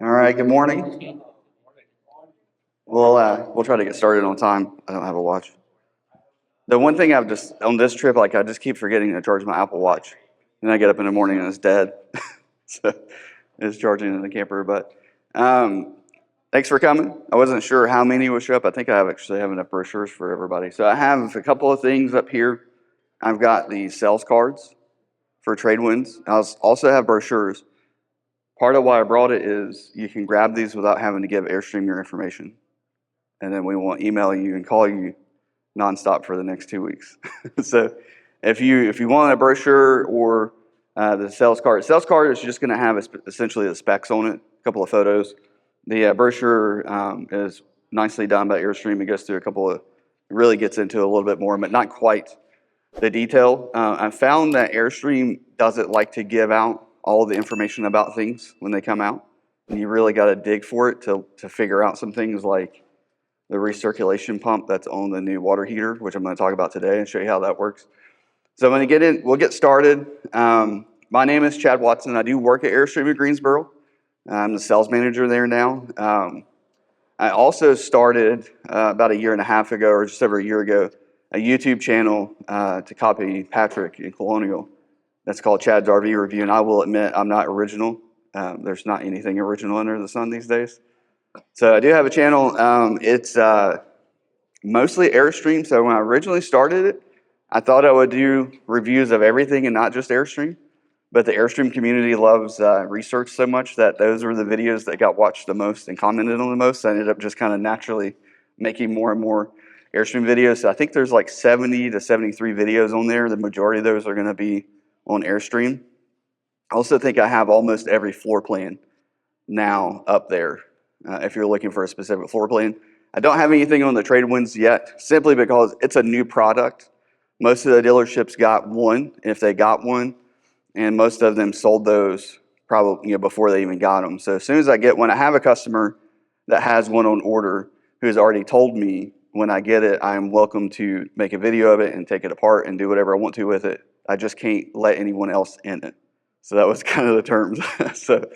All right, good morning. We'll try to get started on time. I don't have a watch. The one thing I've just on this trip, I just keep forgetting to charge my Apple Watch, and I get up in the morning and it's dead. So it's charging in the camper. But thanks for coming. I wasn't sure how many would show up. I think I actually have enough brochures for everybody. So I have a couple of things up here. I've got the sales cards for trade wins. I also have brochures. Part of why I brought it is you can grab these without having to give Airstream your information. And then we won't email you and call you nonstop for the next 2 weeks. So if you want a brochure or the sales card is just going to have essentially the specs on it, a couple of photos. The brochure is nicely done by Airstream. It goes through really gets into a little bit more, but not quite the detail. I found that Airstream doesn't like to give out all the information about things when they come out. And you really got to dig for it to figure out some things like the recirculation pump that's on the new water heater, which I'm going to talk about today and show you how that works. So I'm going to get in. We'll get started. My name is Chad Watson. I do work at Airstream in Greensboro. I'm the sales manager there now. I also started about a year and a half ago, or just over a year ago, a YouTube channel to copy Patrick in Colonial. That's called Chad's RV Review, and I will admit I'm not original. There's not anything original under the sun these days. So I do have a channel. It's mostly Airstream. So when I originally started it, I thought I would do reviews of everything and not just Airstream. But the Airstream community loves research so much that those were the videos that got watched the most and commented on the most. So I ended up just kind of naturally making more and more Airstream videos. So I think there's like 70 to 73 videos on there. The majority of those are going to be on Airstream. I also think I have almost every floor plan now up there. If you're looking for a specific floor plan. I don't have anything on the trade wins yet, simply because it's a new product. Most of the dealerships got one, if they got one, and most of them sold those probably before they even got them. So as soon as I get one, I have a customer that has one on order who has already told me when I get it, I'm welcome to make a video of it and take it apart and do whatever I want to with it. I just can't let anyone else in it. So that was kind of the terms. So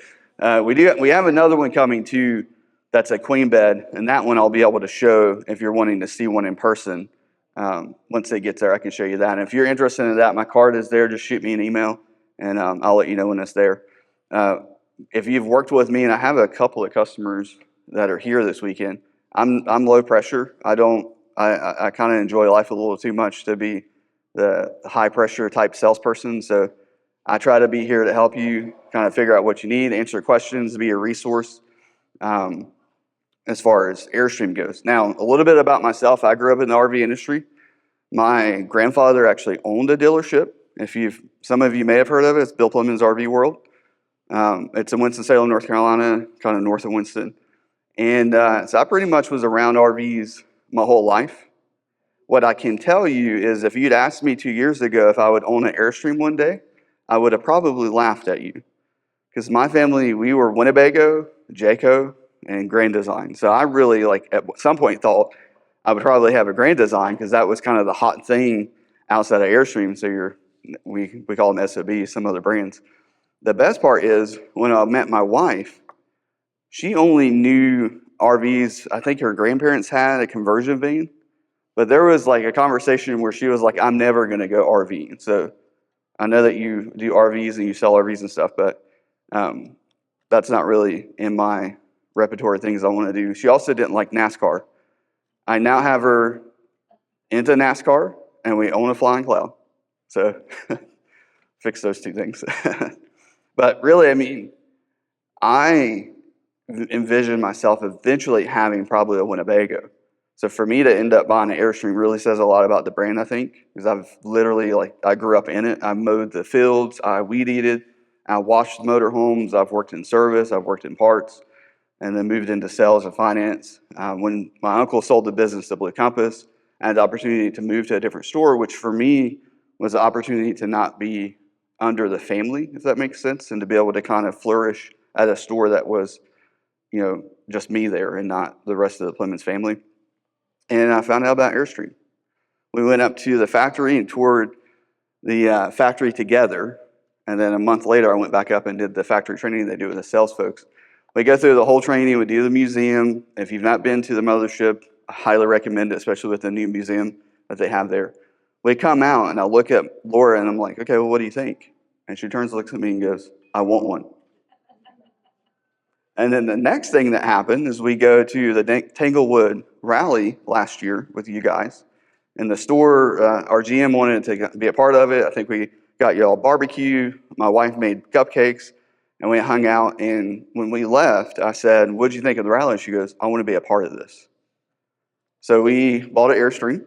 we have another one coming too. That's a queen bed, and that one I'll be able to show if you're wanting to see one in person. Once it gets there, I can show you that. And if you're interested in that, my card is there. Just shoot me an email, and I'll let you know when it's there. If you've worked with me, and I have a couple of customers that are here this weekend, I'm low pressure. I kind of enjoy life a little too much to be the high pressure type salesperson. So I try to be here to help you kind of figure out what you need, answer questions, be a resource. As far as Airstream goes. Now, a little bit about myself. I grew up in the RV industry. My grandfather actually owned a dealership. Some of you may have heard of it. It's Bill Plumman's RV World. It's in Winston-Salem, North Carolina, kind of north of Winston. And so I pretty much was around RVs my whole life. What I can tell you is if you'd asked me 2 years ago if I would own an Airstream one day, I would have probably laughed at you. Because my family, we were Winnebago, Jayco, and Grand Design. So I really, at some point, thought I would probably have a Grand Design because that was kind of the hot thing outside of Airstream. So we call them SOB, some other brands. The best part is when I met my wife, she only knew RVs. I think her grandparents had a conversion van, but there was like a conversation where she was like, "I'm never going to go RV." So I know that you do RVs and you sell RVs and stuff, but that's not really in my repertoire of things I want to do. She also didn't like NASCAR. I now have her into NASCAR, and we own a flying cloud. So fix those two things. But really, I mean, I envision myself eventually having probably a Winnebago. So for me to end up buying an Airstream really says a lot about the brand, I think, because I've literally, I grew up in it. I mowed the fields, I weed eated, I washed motorhomes, I've worked in service, I've worked in parts, and then moved into sales and finance. When my uncle sold the business to Blue Compass, I had the opportunity to move to a different store, which for me was the opportunity to not be under the family, if that makes sense, and to be able to kind of flourish at a store that was, just me there and not the rest of the Plymouth family. And I found out about Airstream. We went up to the factory and toured the factory together. And then a month later, I went back up and did the factory training they do with the sales folks. We go through the whole training. We do the museum. If you've not been to the mothership, I highly recommend it, especially with the new museum that they have there. We come out, and I look at Laura, and I'm like, okay, well, what do you think? And she turns and looks at me and goes, I want one. And then the next thing that happened is we go to the Tanglewood rally last year with you guys. In the store, our GM wanted to be a part of it. I think we got y'all barbecue. My wife made cupcakes, and we hung out. And when we left, I said, what'd you think of the rally? And she goes, I want to be a part of this. So we bought an Airstream,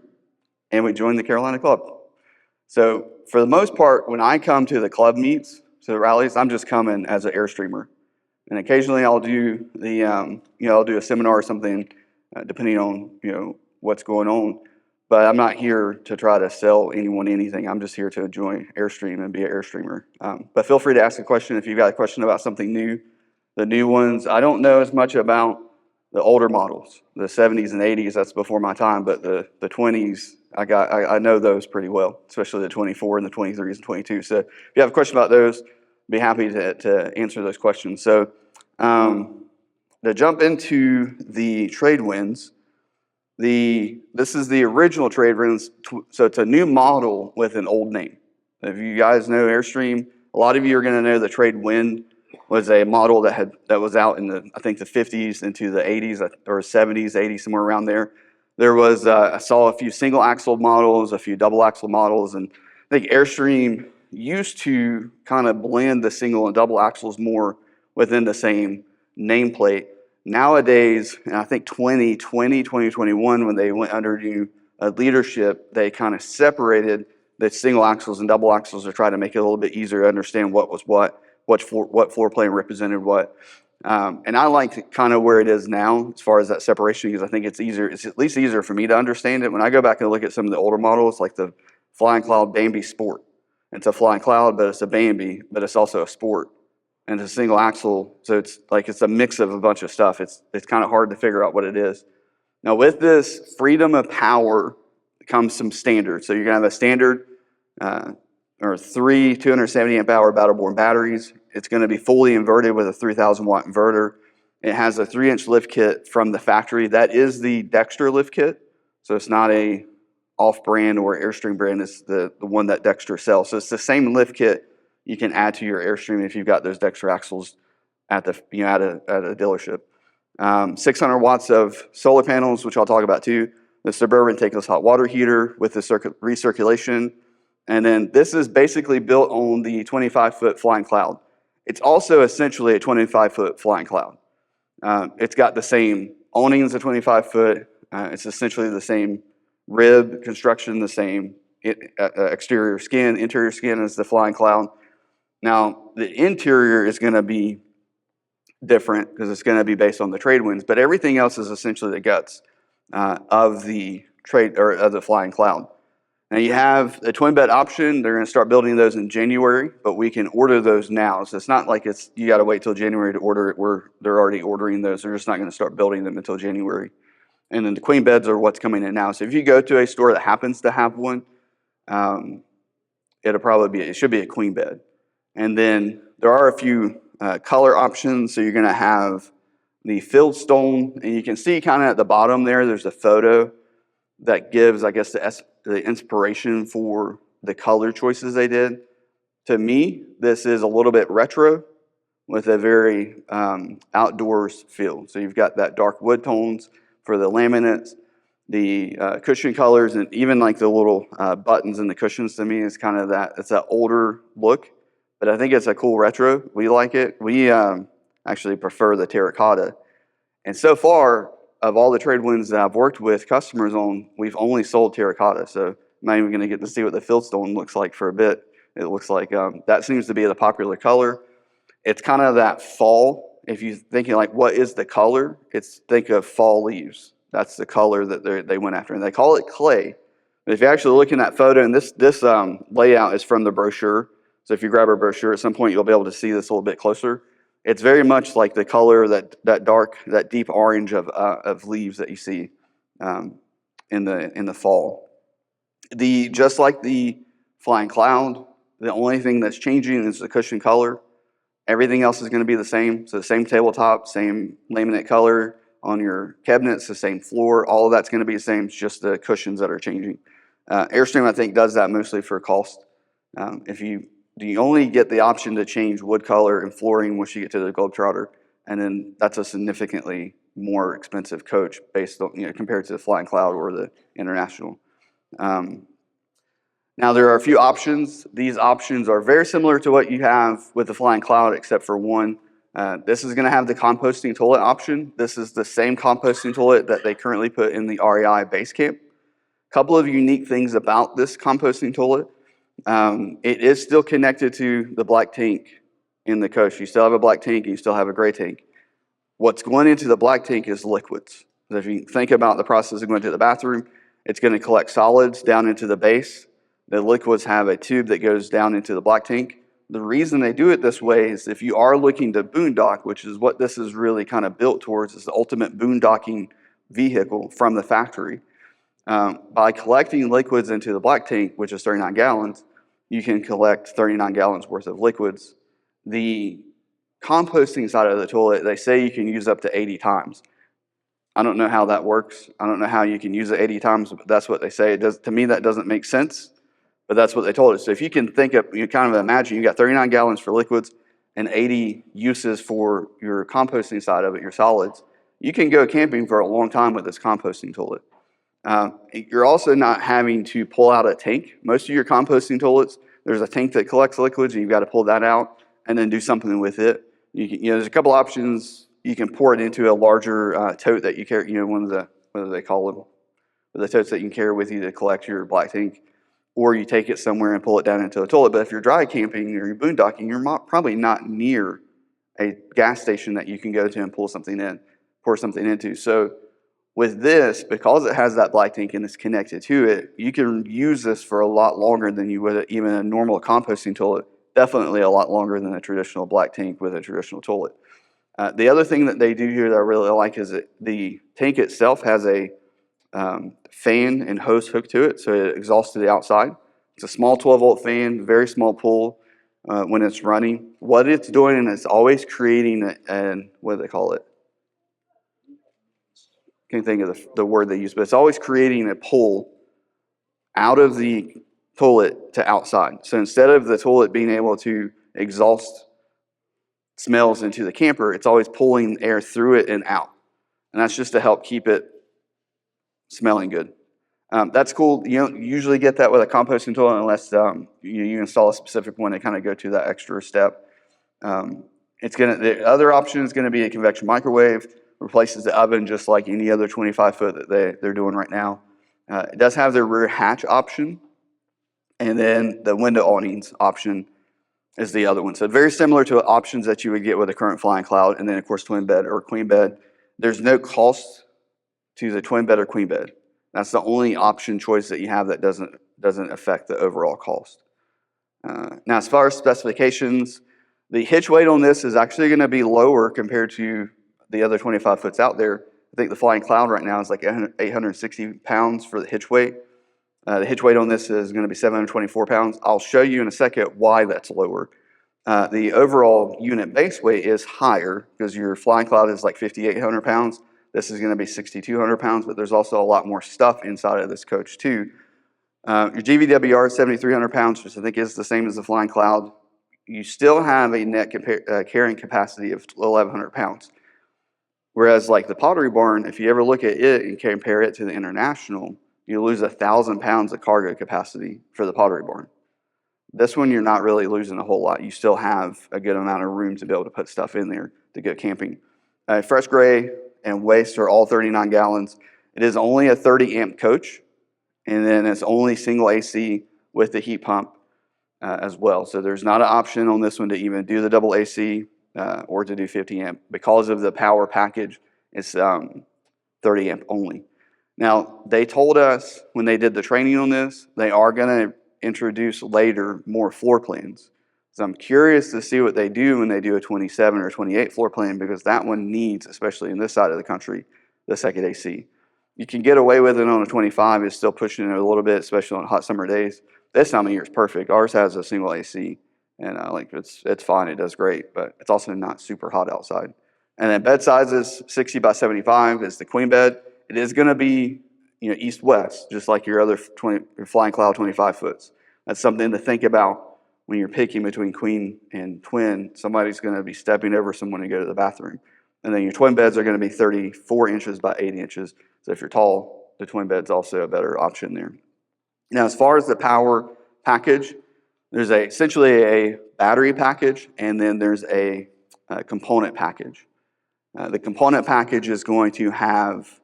and we joined the Carolina Club. So for the most part, when I come to the club meets, to the rallies, I'm just coming as an Airstreamer. And occasionally I'll do I'll do a seminar or something, depending on, what's going on. But I'm not here to try to sell anyone anything. I'm just here to enjoy Airstream and be an Airstreamer. But feel free to ask a question if you've got a question about something new. The new ones, I don't know as much about the older models, the 70s and 80s. That's before my time. But the 20s, I know those pretty well, especially the 24 and the 23s and 22. So if you have a question about those, be happy to answer those questions. So to jump into the trade winds, this is the original trade winds. So it's a new model with an old name. If you guys know Airstream, a lot of you are going to know the trade wind was a model that was out in the 50s into the 80s or 70s, 80s, somewhere around there. There was I saw a few single axle models, a few double axle models, and I think Airstream used to kind of blend the single and double axles more within the same nameplate. Nowadays, and I think 2021, when they went under new leadership, they kind of separated the single axles and double axles to try to make it a little bit easier to understand what was what floor plan represented what. And I like kind of where it is now as far as that separation, because I think it's easier. It's at least easier for me to understand it. When I go back and look at some of the older models, like the Flying Cloud Bambi Sport, it's a Flying Cloud, but it's a Bambi, but it's also a Sport, and it's a single axle. So it's a mix of a bunch of stuff. It's kind of hard to figure out what it is. Now with this freedom of power comes some standards. So you're gonna have a standard or 3 270 amp hour battle-borne batteries. It's going to be fully inverted with a 3,000 watt inverter. It has a 3-inch lift kit from the factory. That is the Dexter lift kit. So it's not a off-brand or Airstream brand. It's the one that Dexter sells. So it's the same lift kit you can add to your Airstream if you've got those Dexter axles at a dealership. 600 watts of solar panels, which I'll talk about too. The Suburban tankless hot water heater with the recirculation. And then this is basically built on the 25-foot Flying Cloud. It's also essentially a 25-foot Flying Cloud. It's got the same awnings, a 25-foot. It's essentially the same rib construction, the same exterior skin, interior skin as the Flying Cloud. Now, the interior is going to be different because it's going to be based on the trade winds, but everything else is essentially the guts of the Flying Cloud. Now you have a twin bed option. They're going to start building those in January, but we can order those now. So it's not like you got to wait till January to order it. They're already ordering those. They're just not going to start building them until January. And then the queen beds are what's coming in now. So if you go to a store that happens to have one, it should be a queen bed. And then there are a few color options. So you're going to have the filled stone, and you can see kind of at the bottom there's a photo that gives, I guess, the inspiration for the color choices they did. To me, this is a little bit retro with a very outdoors feel. So you've got that dark wood tones for the laminates, the cushion colors, and even like the little buttons in the cushions. To me is kind of it's that older look, but I think it's a cool retro. We like it. We actually prefer the terracotta. And so far, of all the trade winds that I've worked with customers on, we've only sold terracotta. So I'm not even going to get to see what the fieldstone looks like for a bit. It looks like that seems to be the popular color. It's kind of that fall. If you're thinking like, what is the color? Think of fall leaves. That's the color that they went after. And they call it clay. But if you actually look in that photo, and this layout is from the brochure. So if you grab our brochure, at some point you'll be able to see this a little bit closer. It's very much like the color, that deep orange of leaves that you see in the fall. Just like the Flying Cloud, the only thing that's changing is the cushion color. Everything else is going to be the same. So the same tabletop, same laminate color on your cabinets, the same floor. All of that's going to be the same. It's just the cushions that are changing. Airstream, I think, does that mostly for cost. If you only get the option to change wood color and flooring once you get to the Globetrotter, and then that's a significantly more expensive coach based on, compared to the Flying Cloud or the International. Now there are a few options. These options are very similar to what you have with the Flying Cloud, except for one. This is going to have the composting toilet option. This is the same composting toilet that they currently put in the REI base camp. A couple of unique things about this composting toilet. It is still connected to the black tank in the coach. You still have a black tank and you still have a gray tank. What's going into the black tank is liquids. So if you think about the process of going to the bathroom, it's going to collect solids down into the base. The liquids have a tube that goes down into the black tank. The reason they do it this way is if you are looking to boondock, which is what this is really kind of built towards, is the ultimate boondocking vehicle from the factory. By collecting liquids into the black tank, which is 39 gallons, you can collect 39 gallons worth of liquids. The composting side of the toilet, they say you can use up to 80 times. I don't know how that works. I don't know how you can use it 80 times, but that's what they say. It does, to me, that doesn't make sense, but that's what they told us. So if you can think of, you kind of imagine you got 39 gallons for liquids and 80 uses for your composting side of it, your solids, you can go camping for a long time with this composting toilet. You're also not having to pull out a tank. Most of your composting toilets, there's a tank that collects liquids and you've got to pull that out and then do something with it. There's a couple options. You can pour it into a larger tote that you carry, one of the, what do they call them? The totes that you can carry with you to collect your black tank. Or you take it somewhere and pull it down into a toilet. But if you're dry camping or you're boondocking, you're probably not near a gas station that you can go to and pour something into. So with this, because it has that black tank and it's connected to it, you can use this for a lot longer than you would even a normal composting toilet. Definitely a lot longer than a traditional black tank with a traditional toilet. The other thing that they do here that I really like is that the tank itself has a fan and hose hooked to it, so it exhausts to the outside. It's a small 12-volt fan, very small pull when it's running. What it's doing is always creating what do they call it? Can't think of the word they use, but it's always creating a pull out of the toilet to outside. So instead of the toilet being able to exhaust smells into the camper, it's always pulling air through it and out. And that's just to help keep it smelling good. That's cool. You don't usually get that with a composting toilet unless you install a specific one to kind of go to that extra step. The other option is going to be a convection microwave. Replaces the oven just like any other 25-foot that they're doing right now. It does have their rear hatch option, and then the window awnings option is the other one. So very similar to options that you would get with a current Flying Cloud, and then of course twin bed or queen bed. There's no cost to the twin bed or queen bed. That's the only option choice that you have that doesn't affect the overall cost. Now, as far as specifications, the hitch weight on this is actually going to be lower compared to the other 25 foots out there. I think the Flying Cloud right now is like 860 pounds for the hitch weight. The hitch weight on this is going to be 724 pounds. I'll show you in a second why that's lower. The overall unit base weight is higher because your Flying Cloud is like 5,800 pounds. This is going to be 6,200 pounds, but there's also a lot more stuff inside of this coach too. Your GVWR is 7,300 pounds, which I think is the same as the Flying Cloud. You still have a net carrying capacity of 1,100 pounds. Whereas like the Pottery Barn, if you ever look at it and compare it to the International, you lose 1,000 pounds of cargo capacity for the Pottery Barn. This one, you're not really losing a whole lot. You still have a good amount of room to be able to put stuff in there to go camping. Fresh Gray and Waste are all 39 gallons. It is only a 30 amp coach, and then it's only single AC with the heat pump as well. So there's not an option on this one to even do the double AC or to do 50 amp. Because of the power package, it's 30 amp only. Now, they told us when they did the training on this, they are going to introduce later more floor plans. So I'm curious to see what they do when they do a 27 or 28 floor plan, because that one needs, especially in this side of the country, the second AC. You can get away with it on a 25, it's still pushing it a little bit, especially on hot summer days. This time of year is perfect. Ours has a single AC, And like it's fine, it does great, but it's also not super hot outside. And then bed sizes, 60 by 75 is the queen bed. It is going to be, east-west, just like your other your Flying Cloud 25 foots. That's something to think about when you're picking between queen and twin. Somebody's going to be stepping over someone to go to the bathroom. And then your twin beds are going to be 34 inches by 8 inches. So if you're tall, the twin bed's also a better option there. Now, as far as the power package, there's essentially a battery package, and then there's a component package. The component package is going to have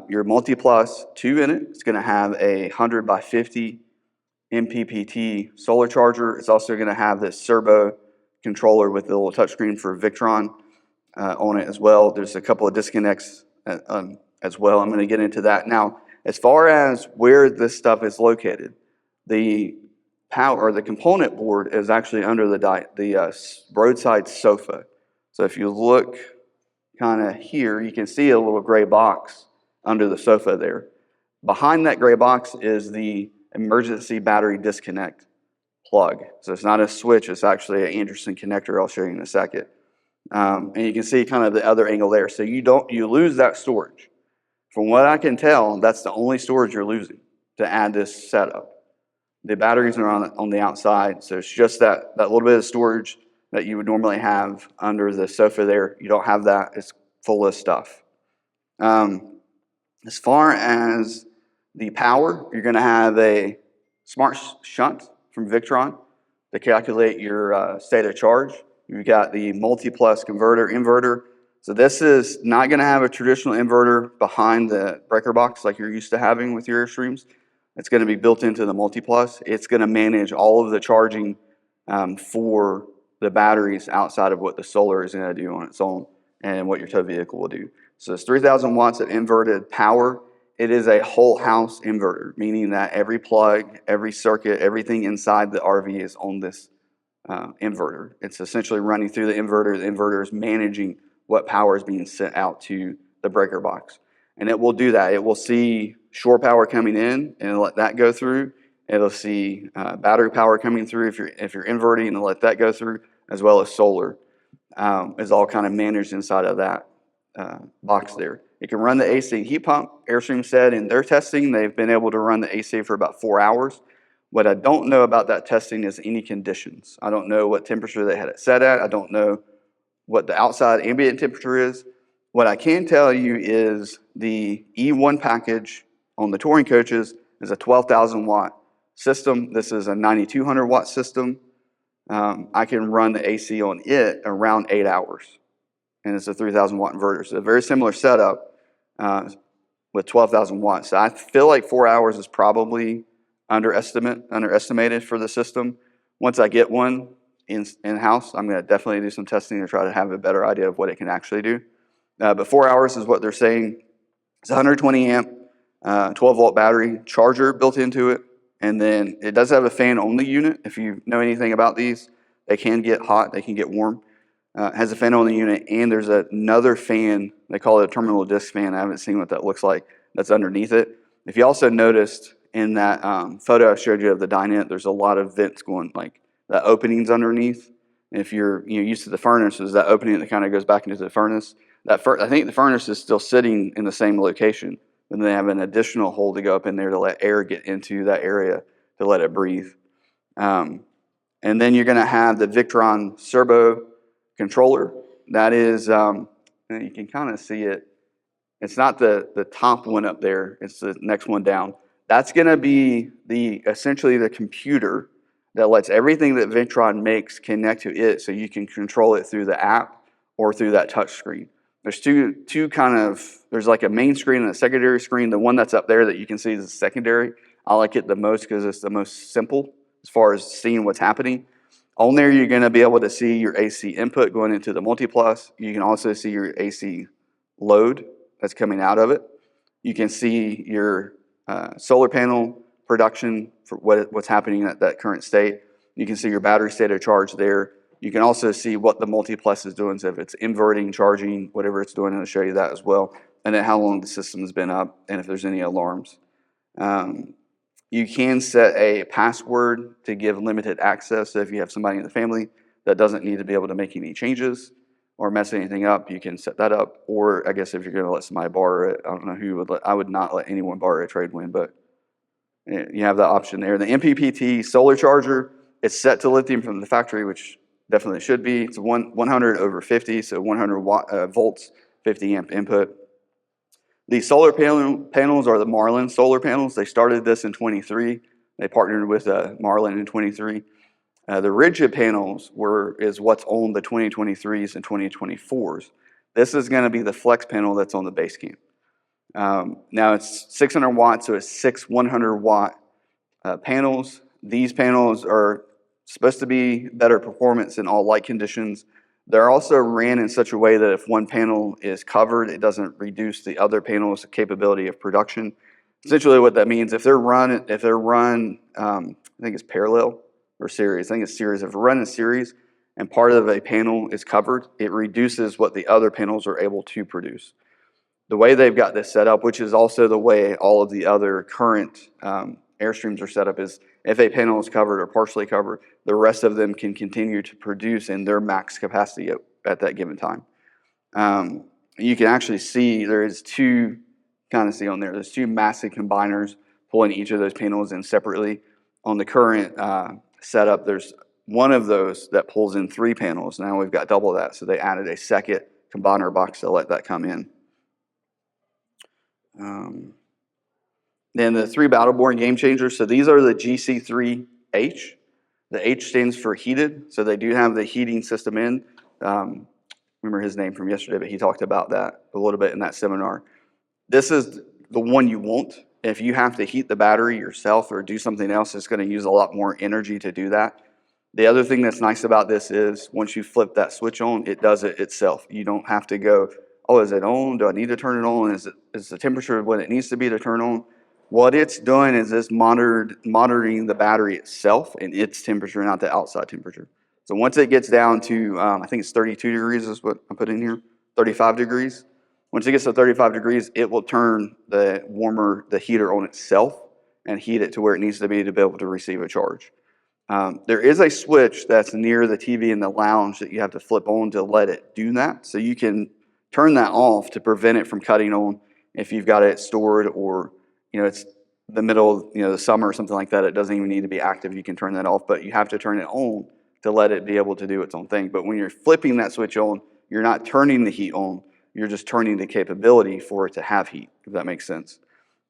your MultPlus-II in it. It's going to have a 100 by 50 MPPT solar charger. It's also going to have this servo controller with the little touchscreen for Victron on it as well. There's a couple of disconnects as well. I'm going to get into that. Now, as far as where this stuff is located, the power or the component board is actually under the roadside sofa. So if you look kind of here, you can see a little gray box under the sofa there. Behind that gray box is the emergency battery disconnect plug. So it's not a switch, it's actually an Anderson connector. I'll show you in a second. And you can see kind of the other angle there. So you lose that storage. From what I can tell, that's the only storage you're losing to add this setup. The batteries are on the outside, so it's just that little bit of storage that you would normally have under the sofa there. You don't have that. It's full of stuff. As far as the power, you're going to have a smart shunt from Victron to calculate your state of charge. You've got the MultPlus inverter. So this is not going to have a traditional inverter behind the breaker box like you're used to having with your Airstreams. It's going to be built into the MultPlus. It's going to manage all of the charging for the batteries outside of what the solar is going to do on its own and what your tow vehicle will do. So it's 3,000 watts of inverted power. It is a whole house inverter, meaning that every plug, every circuit, everything inside the RV is on this inverter. It's essentially running through the inverter. The inverter is managing what power is being sent out to the breaker box. And it will do that. It will see shore power coming in and let that go through. It'll see battery power coming through if you're inverting and let that go through, as well as solar is all kind of managed inside of that box there. It can run the AC heat pump. Airstream said in their testing they've been able to run the AC for about 4 hours. What I don't know about that testing is any conditions. I don't know what temperature they had it set at. I don't know what the outside ambient temperature is. What I can tell you is the E1 package on the touring coaches is a 12,000 watt system. This is a 9,200 watt system. I can run the AC on it around 8 hours. And it's a 3,000 watt inverter. So a very similar setup with 12,000 watts. So I feel like 4 hours is probably underestimated for the system. Once I get one in-house, I'm going to definitely do some testing to try to have a better idea of what it can actually do. But 4 hours is what they're saying. It's a 120 amp, 12 volt battery charger built into it. And then it does have a fan on the unit. If you know anything about these, they can get hot, they can get warm. It has a fan on the unit, and there's another fan, they call it a terminal disc fan. I haven't seen what that looks like, that's underneath it. If you also noticed in that photo I showed you of the dinette, there's a lot of vents going, like the openings underneath. And if you're used to the furnace, there's that opening that kind of goes back into the furnace. I think the furnace is still sitting in the same location, and they have an additional hole to go up in there to let air get into that area to let it breathe. And then you're going to have the Victron servo controller. That is, you can kind of see it. It's not the top one up there. It's the next one down. That's going to be essentially the computer that lets everything that Victron makes connect to it, so you can control it through the app or through that touch screen. There's two kind of, there's like a main screen and a secondary screen. The one that's up there that you can see is the secondary. I like it the most because it's the most simple as far as seeing what's happening. On there, you're going to be able to see your AC input going into the MultPlus. You can also see your AC load that's coming out of it. You can see your solar panel production for what's happening at that current state. You can see your battery state of charge there. You can also see what the MultPlus is doing, so if it's inverting, charging, whatever it's doing, it'll show you that as well. And then how long the system has been up and if there's any alarms. You can set a password to give limited access. So if you have somebody in the family that doesn't need to be able to make any changes or mess anything up, you can set that up. Or I guess if you're going to let somebody borrow it, I don't know who would let, I would not let anyone borrow a Tradewind, but you have that option there. The MPPT solar charger, it's set to lithium from the factory, which definitely should be. It's 100 over 50, so 100 volts, 50 amp input. The solar panels are the Marlin solar panels. They started this in 23. They partnered with Marlin in 23. The rigid panels is what's on the 2023s and 2024s. This is going to be the flex panel that's on the base camp. Now it's 600 watts, so it's 6 100-watt panels. These panels are supposed to be better performance in all light conditions. They're also ran in such a way that if one panel is covered, it doesn't reduce the other panel's capability of production. Essentially what that means, if they're run, I think it's parallel or series. I think it's series. If they're run in series and part of a panel is covered, it reduces what the other panels are able to produce. The way they've got this set up, which is also the way all of the other current Airstreams are set up, is if a panel is covered or partially covered, the rest of them can continue to produce in their max capacity at that given time. You can actually see there's two massive combiners pulling each of those panels in separately. On the current setup, there's one of those that pulls in 3 panels. Now we've got double that, so they added a second combiner box to let that come in. Then the 3 battle-born game changers. So these are the GC3H. The H stands for heated, so they do have the heating system in. Remember his name from yesterday, but he talked about that a little bit in that seminar. This is the one you want. If you have to heat the battery yourself or do something else, it's going to use a lot more energy to do that. The other thing that's nice about this is once you flip that switch on, it does it itself. You don't have to go, oh, is it on? Do I need to turn it on? Is the temperature what it needs to be to turn on? What it's doing is it's monitoring the battery itself and its temperature, not the outside temperature. So once it gets down to, I think it's 32 degrees is what I put in here, 35 degrees. Once it gets to 35 degrees, it will turn the heater on itself and heat it to where it needs to be able to receive a charge. There is a switch that's near the TV in the lounge that you have to flip on to let it do that. So you can turn that off to prevent it from cutting on if you've got it stored or it's the middle of the summer or something like that. It doesn't even need to be active. You can turn that off, but you have to turn it on to let it be able to do its own thing. But when you're flipping that switch on, you're not turning the heat on. You're just turning the capability for it to have heat, if that makes sense.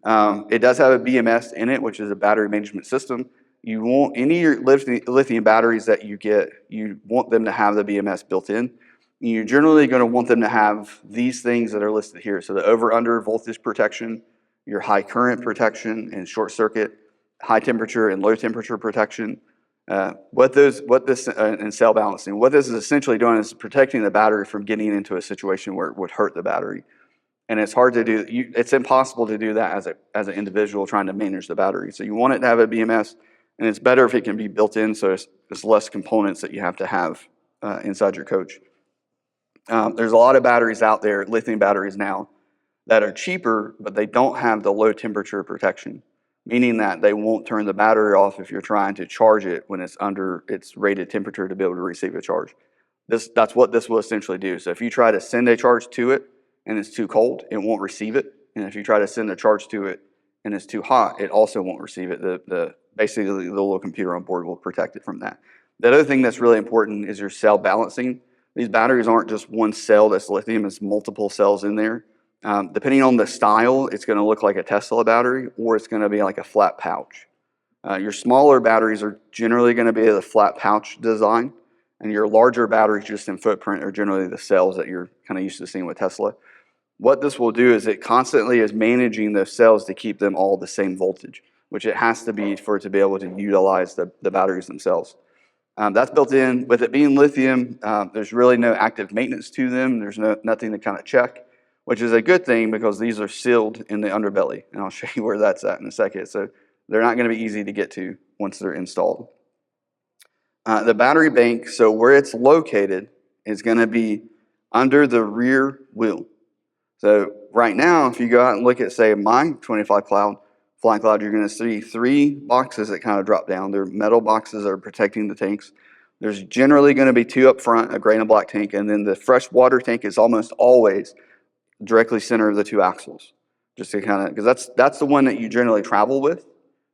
It does have a BMS in it, which is a battery management system. You want any of your lithium batteries that you get, you want them to have the BMS built in. You're generally going to want them to have these things that are listed here. So the over-under voltage protection, your high current protection and short circuit, high temperature and low temperature protection. And cell balancing. What this is essentially doing is protecting the battery from getting into a situation where it would hurt the battery. And it's hard to do. It's impossible to do that as an individual trying to manage the battery. So you want it to have a BMS, and it's better if it can be built in, so it's less components that you have to have inside your coach. There's a lot of batteries out there, lithium batteries now, that are cheaper, but they don't have the low temperature protection, meaning that they won't turn the battery off if you're trying to charge it when it's under its rated temperature to be able to receive a charge. That's what this will essentially do. So if you try to send a charge to it and it's too cold, it won't receive it. And if you try to send a charge to it and it's too hot, it also won't receive it. Basically, the little computer on board will protect it from that. The other thing that's really important is your cell balancing. These batteries aren't just one cell that's lithium, it's multiple cells in there. Depending on the style, it's going to look like a Tesla battery or it's going to be like a flat pouch. Your smaller batteries are generally going to be the flat pouch design, and your larger batteries just in footprint are generally the cells that you're kind of used to seeing with Tesla. What this will do is it constantly is managing those cells to keep them all the same voltage, which it has to be for it to be able to utilize the batteries themselves. That's built in. With it being lithium, there's really no active maintenance to them. There's nothing to kind of check, which is a good thing because these are sealed in the underbelly, and I'll show you where that's at in a second. So they're not going to be easy to get to once they're installed. The battery bank, so where it's located, is going to be under the rear wheel. So right now, if you go out and look at, say, my 25 Cloud, flying cloud, you're going to see 3 boxes that kind of drop down. They're metal boxes that are protecting the tanks. There's generally going to be 2 up front, a gray and a black tank, and then the fresh water tank is almost always directly center of the 2 axles. Just to kind of, because that's the one that you generally travel with.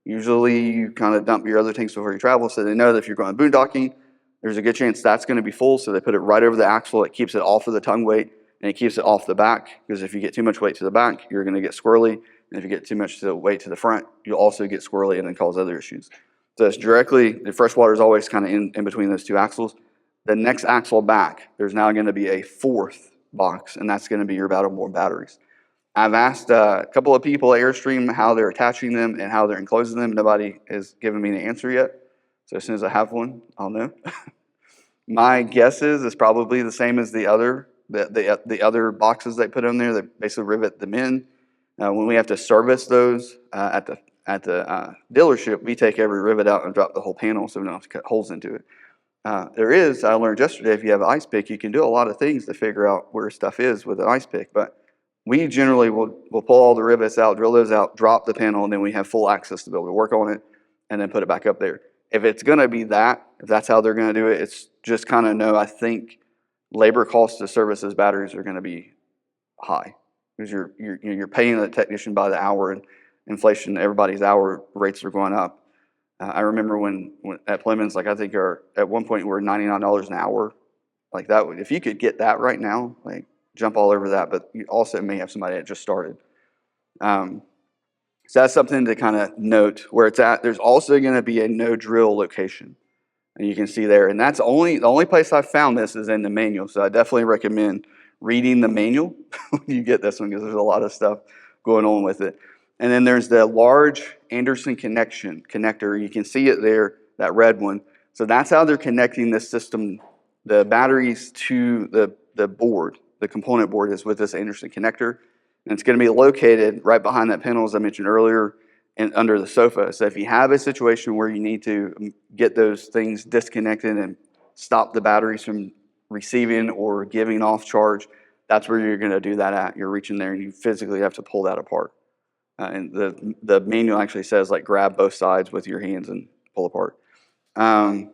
Usually you kind of dump your other tanks before you travel, so they know that if you're going boondocking, there's a good chance that's going to be full, so they put it right over the axle. It keeps it off of the tongue weight, and it keeps it off the back, because if you get too much weight to the back, you're going to get squirrely, and if you get too much weight to the front, you'll also get squirrely and then cause other issues. So it's directly, the fresh water is always kind of in between those 2 axles. The next axle back, there's now going to be a 4th box, and that's going to be your battleboard batteries. I've asked a couple of people at Airstream how they're attaching them and how they're enclosing them. Nobody has given me an answer yet. So as soon as I have one, I'll know. My guess is it's probably the same as the other boxes they put in there that basically rivet them in. When we have to service those at the dealership, we take every rivet out and drop the whole panel so we don't have to cut holes into it. I learned yesterday, if you have an ice pick, you can do a lot of things to figure out where stuff is with an ice pick, but we generally will pull all the rivets out, drill those out, drop the panel, and then we have full access to be able to work on it and then put it back up there. If it's going to be that, if that's how they're going to do it, it's just kind of know, I think labor costs to service those batteries are going to be high, because you're paying the technician by the hour, and inflation, everybody's hour rates are going up. I remember when at Plymouth, like I think at one point we're $99 an hour, like that. If you could get that right now, like jump all over that. But you also may have somebody that just started. So that's something to kind of note where it's at. There's also going to be a no drill location, and you can see there. And that's the only place I've found this is in the manual. So I definitely recommend reading the manual when you get this one, because there's a lot of stuff going on with it. And then there's the large Anderson connector. You can see it there, that red one. So that's how they're connecting this system, the batteries to the board. The component board is with this Anderson connector. And it's going to be located right behind that panel, as I mentioned earlier, and under the sofa. So if you have a situation where you need to get those things disconnected and stop the batteries from receiving or giving off charge, that's where you're going to do that at. You're reaching there and you physically have to pull that apart. And the manual actually says, like, grab both sides with your hands and pull apart. I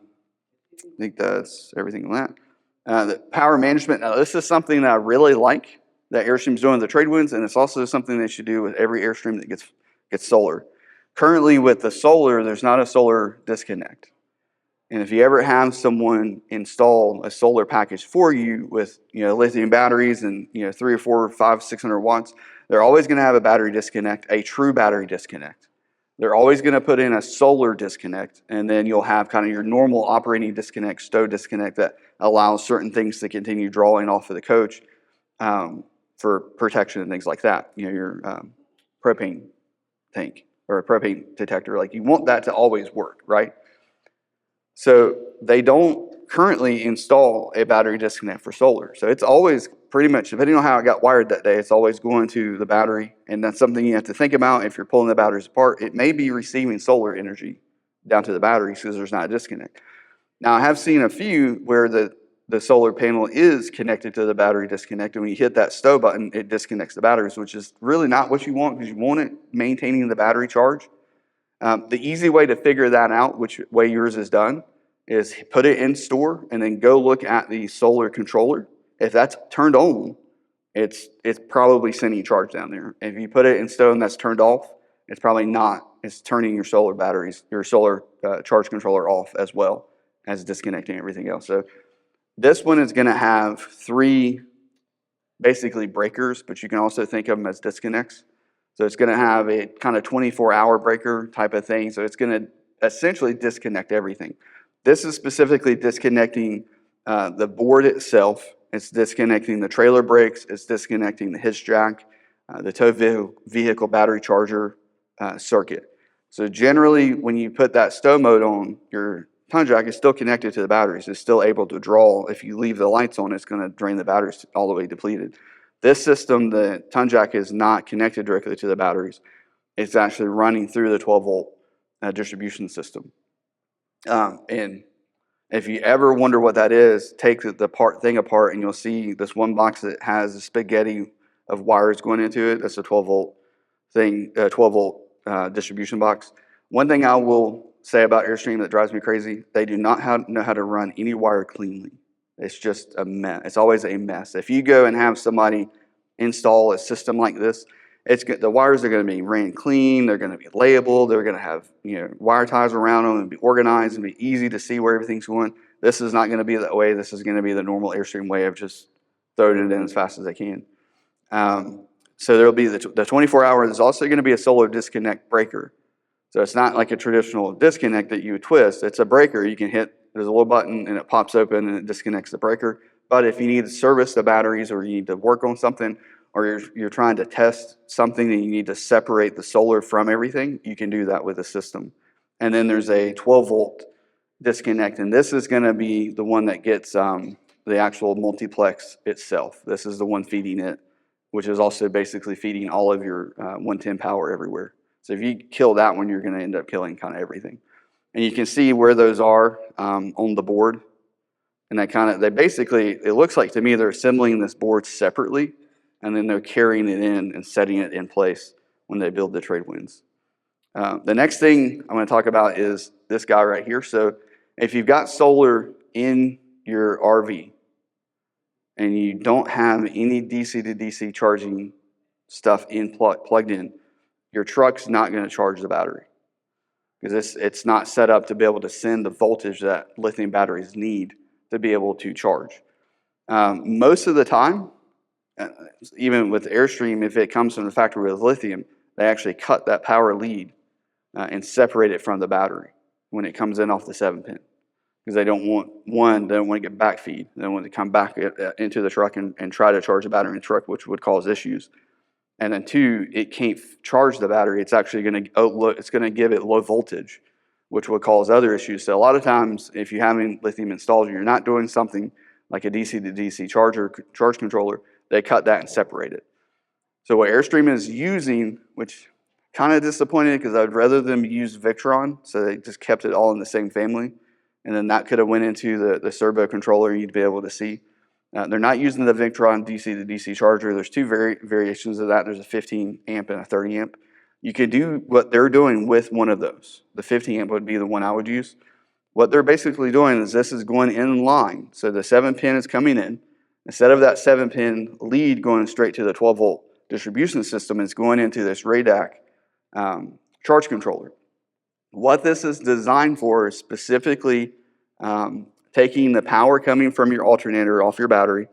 think that's everything on that. The power management, now this is something that I really like that Airstream's doing with the trade winds, and it's also something they should do with every Airstream that gets solar. Currently with the solar, there's not a solar disconnect. And if you ever have someone install a solar package for you with lithium batteries and 3 or 4 or 5, 600 watts, they're always going to have a battery disconnect, a true battery disconnect. They're always going to put in a solar disconnect, and then you'll have kind of your normal operating disconnect, stow disconnect that allows certain things to continue drawing off of the coach for protection and things like that. Your propane tank or a propane detector, like you want that to always work, right? So they don't currently install a battery disconnect for solar. So it's always pretty much, depending on how it got wired that day, it's always going to the battery. And that's something you have to think about if you're pulling the batteries apart. It may be receiving solar energy down to the batteries because there's not a disconnect. Now, I have seen a few where the solar panel is connected to the battery disconnect, and when you hit that stow button, it disconnects the batteries, which is really not what you want, because you want it maintaining the battery charge. The easy way to figure that out, which way yours is done, is put it in store and then go look at the solar controller. If that's turned on, it's probably sending charge down there. If you put it in stow and that's turned off, it's probably not. It's turning your solar batteries, your solar charge controller off, as well as disconnecting everything else. So this one is going to have 3 basically breakers, but you can also think of them as disconnects. So it's going to have a kind of 24-hour breaker type of thing. So it's going to essentially disconnect everything. This is specifically disconnecting the board itself. It's disconnecting the trailer brakes. It's disconnecting the hitch jack, the tow vehicle battery charger circuit. So generally, when you put that stow mode on, your tongue jack is still connected to the batteries. It's still able to draw. If you leave the lights on, it's going to drain the batteries all the way depleted. This system, the tongue jack is not connected directly to the batteries. It's actually running through the 12-volt distribution system. And if you ever wonder what that is, take the thing apart and you'll see this one box that has a spaghetti of wires going into it. That's a 12-volt thing, 12-volt distribution box. One thing I will say about Airstream that drives me crazy, they do not know how to run any wire cleanly. It's just a mess. It's always a mess. If you go and have somebody install a system like this, the wires are going to be ran clean. They're going to be labeled. They're going to have wire ties around them and be organized and be easy to see where everything's going. This is not going to be that way. This is going to be the normal Airstream way of just throwing it in as fast as they can. So there'll be the 24-hour. There's also going to be a solar disconnect breaker. So it's not like a traditional disconnect that you would twist. It's a breaker. You can hit, there's a little button and it pops open and it disconnects the breaker. But if you need to service the batteries or you need to work on something or you're trying to test something and you need to separate the solar from everything, you can do that with the system. And then there's a 12-volt disconnect. And this is going to be the one that gets the actual multiplex itself. This is the one feeding it, which is also basically feeding all of your 110 power everywhere. So if you kill that one, you're going to end up killing kind of everything. And you can see where those are on the board. And they basically, it looks like to me they're assembling this board separately, and then they're carrying it in and setting it in place when they build the trade winds. The next thing I'm going to talk about is this guy right here. So if you've got solar in your RV and you don't have any DC to DC charging stuff plugged in, your truck's not going to charge the battery because it's not set up to be able to send the voltage that lithium batteries need to be able to charge. Most of the time, even with Airstream, if it comes from the factory with lithium, they actually cut that power lead and separate it from the battery when it comes in off the 7-pin because they don't want to get back feed. They don't want to come back into the truck and try to charge the battery in the truck, which would cause issues. And then 2, it can't charge the battery. It's actually going to give it low voltage, which will cause other issues. So a lot of times, if you're having lithium installed and you're not doing something like a DC to DC charge controller, they cut that and separate it. So what Airstream is using, which kind of disappointed because I'd rather them use Victron, so they just kept it all in the same family, and then that could have went into the servo controller and you'd be able to see. They're not using the Victron DC to DC charger. There's 2 variations of that. There's a 15 amp and a 30 amp. You could do what they're doing with one of those. The 50 amp would be the one I would use. What they're basically doing is this is going in line. So the 7-pin is coming in. Instead of that 7-pin lead going straight to the 12-volt distribution system, it's going into this RADAC charge controller. What this is designed for is specifically taking the power coming from your alternator off your battery,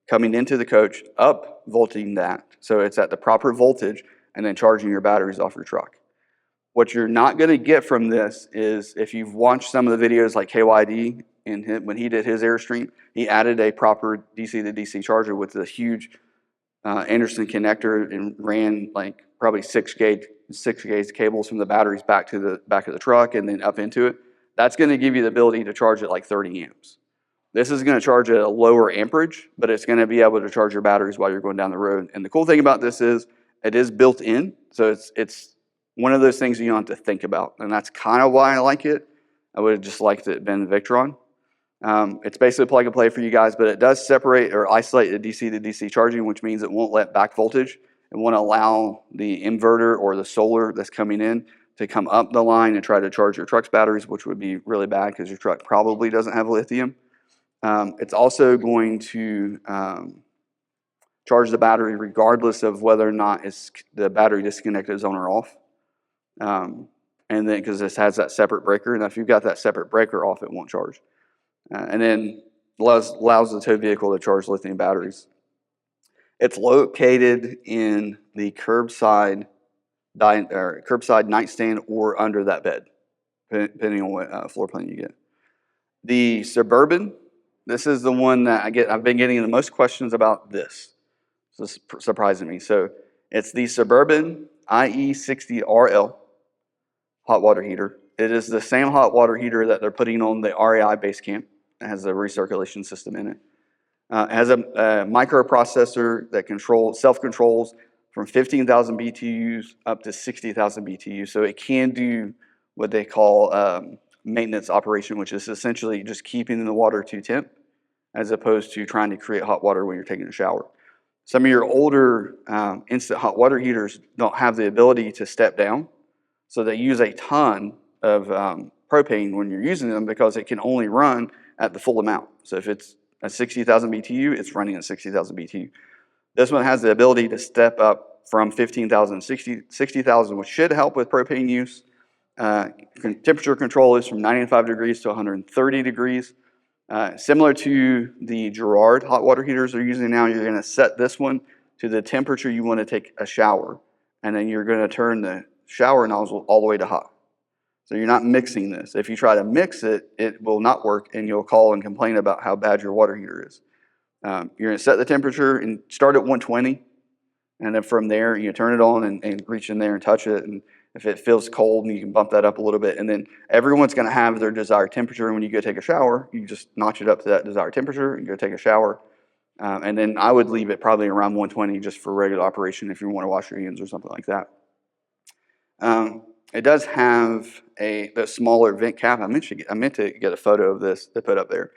coming into the coach, up volting that, so it's at the proper voltage, and then charging your batteries off your truck. What you're not going to get from this is, if you've watched some of the videos like KYD, when he did his Airstream, he added a proper DC to DC charger with a huge Anderson connector and ran like probably 6 gauge cables from the batteries back to the back of the truck and then up into it. That's going to give you the ability to charge it like 30 amps. This is going to charge at a lower amperage, but it's going to be able to charge your batteries while you're going down the road. And the cool thing about this is it is built in, so it's one of those things you don't have to think about, and that's kind of why I like it. I would have just liked it been Victron. It's basically plug and play for you guys, but it does separate or isolate the DC to DC charging, which means it won't let back voltage. It won't allow the inverter or the solar that's coming in to come up the line and try to charge your truck's batteries, which would be really bad because your truck probably doesn't have lithium. It's also going to charge the battery regardless of whether or not the battery disconnect is on or off. And then because this has that separate breaker, and if you've got that separate breaker off, it won't charge. And then allows the tow vehicle to charge lithium batteries. It's located in the curbside nightstand or under that bed, depending on what floor plan you get. The Suburban, this is the one that I've been getting the most questions about this. So it's surprising me. So it's the Suburban IE60RL hot water heater. It is the same hot water heater that they're putting on the RAI base camp. It has a recirculation system in it. It has a microprocessor that self-controls from 15,000 BTUs up to 60,000 BTUs. So it can do what they call maintenance operation, which is essentially just keeping the water to temp as opposed to trying to create hot water when you're taking a shower. Some of your older instant hot water heaters don't have the ability to step down. So they use a ton of propane when you're using them because it can only run at the full amount. So if it's a 60,000 BTU, it's running at 60,000 BTU. This one has the ability to step up from 15,000 to 60,000, which should help with propane use. Temperature control is from 95 degrees to 130 degrees. Similar to the Girard hot water heaters they're using now, you're going to set this one to the temperature you want to take a shower, and then you're going to turn the shower nozzle all the way to hot. So you're not mixing this. If you try to mix it, it will not work, and you'll call and complain about how bad your water heater is. You're going to set the temperature and start at 120, and then from there you turn it on and reach in there and touch it, and if it feels cold, you can bump that up a little bit, and then everyone's going to have their desired temperature, and when you go take a shower, you just notch it up to that desired temperature and go take a shower. And then I would leave it probably around 120 just for regular operation if you want to wash your hands or something like that. It does have the smaller vent cap. I meant to get a photo of this to put up there.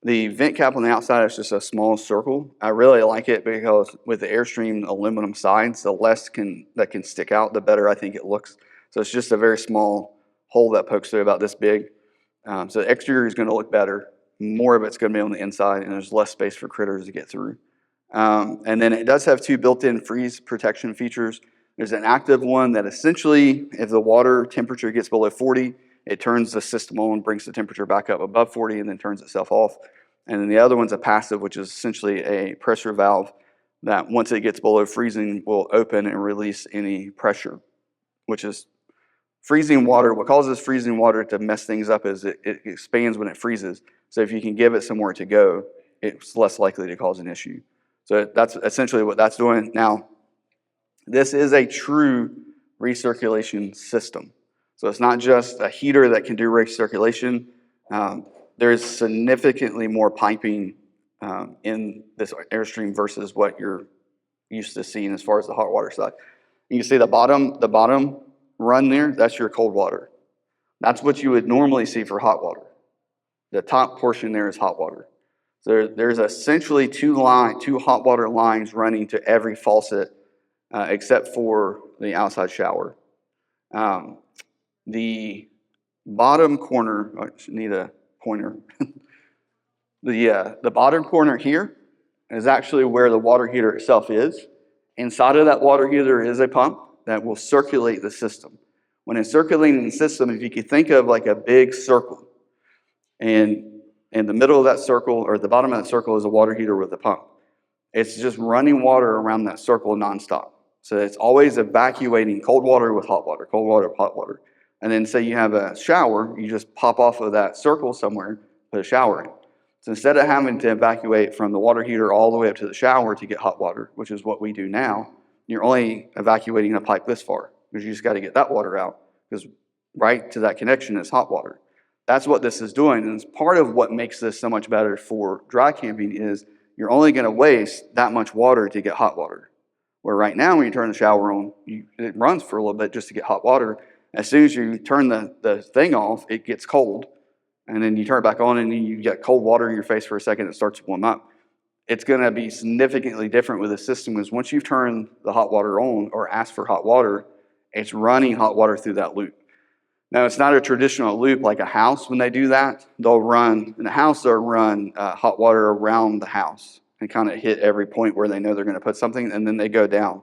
The vent cap on the outside is just a small circle. I really like it because with the Airstream aluminum sides, the less that can stick out, the better I think it looks. So it's just a very small hole that pokes through about this big. So the exterior is going to look better. More of it's going to be on the inside, and there's less space for critters to get through. And then it does have two built-in freeze protection features. There's an active one that essentially, if the water temperature gets below 40, it turns the system on, brings the temperature back up above 40, and then turns itself off. And then the other one's a passive, which is essentially a pressure valve that once it gets below freezing will open and release any pressure, which is freezing water. What causes freezing water to mess things up is it expands when it freezes. So if you can give it somewhere to go, it's less likely to cause an issue. So that's essentially what that's doing. Now, this is a true recirculation system. So it's not just a heater that can do recirculation. There's significantly more piping in this Airstream versus what you're used to seeing as far as the hot water side. You can see the bottom run there, that's your cold water. That's what you would normally see for hot water. The top portion there is hot water. So there's essentially two hot water lines running to every faucet except for the outside shower. The bottom corner, I need a pointer. The bottom corner here is actually where the water heater itself is. Inside of that water heater is a pump that will circulate the system. When it's circulating the system, if you could think of like a big circle, and in the middle of that circle, or at the bottom of that circle, is a water heater with a pump. It's just running water around that circle nonstop. So it's always evacuating cold water with hot water, cold water with hot water. And then say you have a shower, you just pop off of that circle somewhere, put a shower in. So instead of having to evacuate from the water heater all the way up to the shower to get hot water, which is what we do now, you're only evacuating a pipe this far because you just got to get that water out because right to that connection is hot water. That's what this is doing, and it's part of what makes this so much better for dry camping is you're only going to waste that much water to get hot water. Where right now when you turn the shower on, it runs for a little bit just to get hot water. As soon as you turn the thing off, it gets cold, and then you turn it back on and you get cold water in your face for a second, it starts to warm up. It's going to be significantly different with this system because once you've turned the hot water on or asked for hot water, it's running hot water through that loop. Now, it's not a traditional loop like a house. When they do that, they'll run hot water around the house and kind of hit every point where they know they're going to put something, and then they go down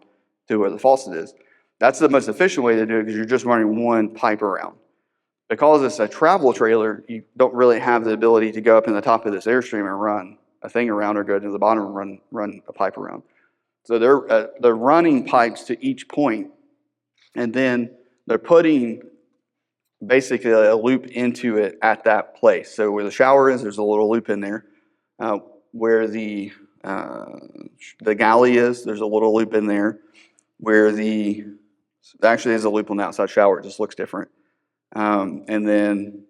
to where the faucet is. That's the most efficient way to do it because you're just running one pipe around. Because it's a travel trailer, you don't really have the ability to go up in the top of this Airstream and run a thing around or go to the bottom and run a pipe around. So they're running pipes to each point, and then they're putting basically a loop into it at that place. So where the shower is, there's a little loop in there. Where the galley is, there's a little loop in there. Where actually is a loop on the outside shower, it just looks different. And then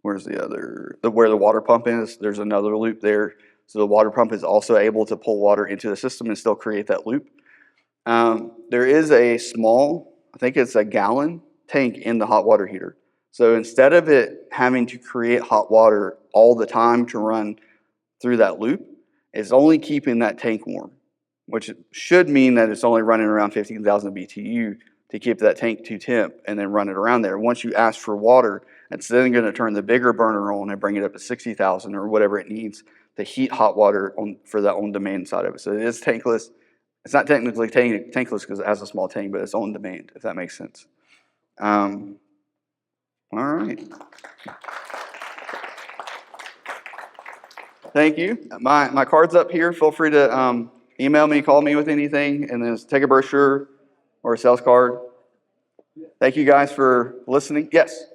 where's where the water pump is, there's another loop there. So the water pump is also able to pull water into the system and still create that loop. There is a small, I think it's a gallon tank in the hot water heater. So instead of it having to create hot water all the time to run through that loop, it's only keeping that tank warm, which should mean that it's only running around 15,000 BTU to keep that tank to temp and then run it around there. Once you ask for water, it's then going to turn the bigger burner on and bring it up to 60,000 or whatever it needs to heat hot water for that on-demand side of it. So it is tankless. It's not technically tankless because it has a small tank, but it's on demand, if that makes sense. All right. Thank you. My card's up here. Feel free to email me, call me with anything, and then take a brochure or a sales card. Thank you guys for listening. Yes?